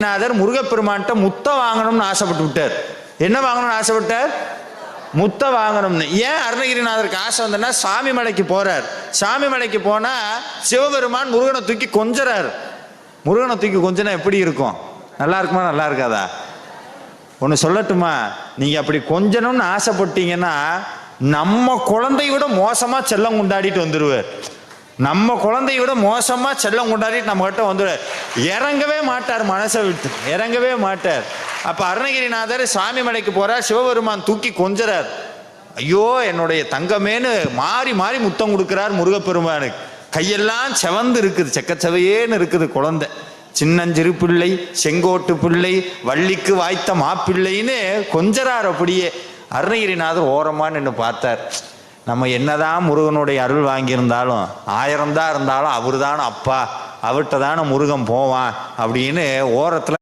நாதர் முருகப்பெருமான்கிட்ட முத்த வாங்கணும்னு ஆசைப்பட்டு விட்டார். என்ன வாங்கணும்னு ஆசைப்பட்டார்? முத்த வாங்கணும்னு. ஏன் அருணகிரிநாதருக்கு ஆசை வந்தனா, சாமி மலைக்கு போறார். சாமி மலைக்கு போனா சிவபெருமான் முருகனை தூக்கி கொஞ்சறார். முருகனை தூக்கி கொஞ்சனா எப்படி இருக்கும்? நல்லா இருக்குமா நல்லா இருக்காதா? ஒன்று சொல்லட்டுமா, நீங்க அப்படி கொஞ்சணும்னு ஆசைப்பட்டீங்கன்னா நம்ம குழந்தைய விட மோசமா செல்லம் கொண்டாடிட்டு வந்துடுவார். நம்ம குழந்தைய விட மோசமா செல்லம் கொண்டாடிட்டு நம்ம கிட்ட வந்துடுவார். இறங்கவே மாட்டார், மனசை விட்டு இறங்கவே மாட்டார். அப்ப அருணகிரிநாதர் சாமி மலைக்கு போறார். சிவபெருமான் தூக்கி கொஞ்சறார். ஐயோ என்னுடைய தங்கமேனு மாறி மாறி முத்தம் கொடுக்கிறார் முருகப்பெருமானுக்கு. கையெல்லாம் செவந்து இருக்குது, செக்கச்சவையேன்னு இருக்குது குழந்தை. சின்னஞ்சிறு பிள்ளை, செங்கோட்டு பிள்ளை, வள்ளிக்கு வாய்த்த மாப்பிள்ளைன்னு கொஞ்சறார். அப்படியே அருணகிரிநாதர் ஓரமா நின்று பார்த்தார். நம்ம என்னதான் முருகனுடைய அருள் வாங்கியிருந்தாலும் 1000 தான் இருந்தாலும் அவரு தானே அப்பா, அவர்கிட்ட தானே முருகன் போவான் அப்படின்னு ஓரத்துல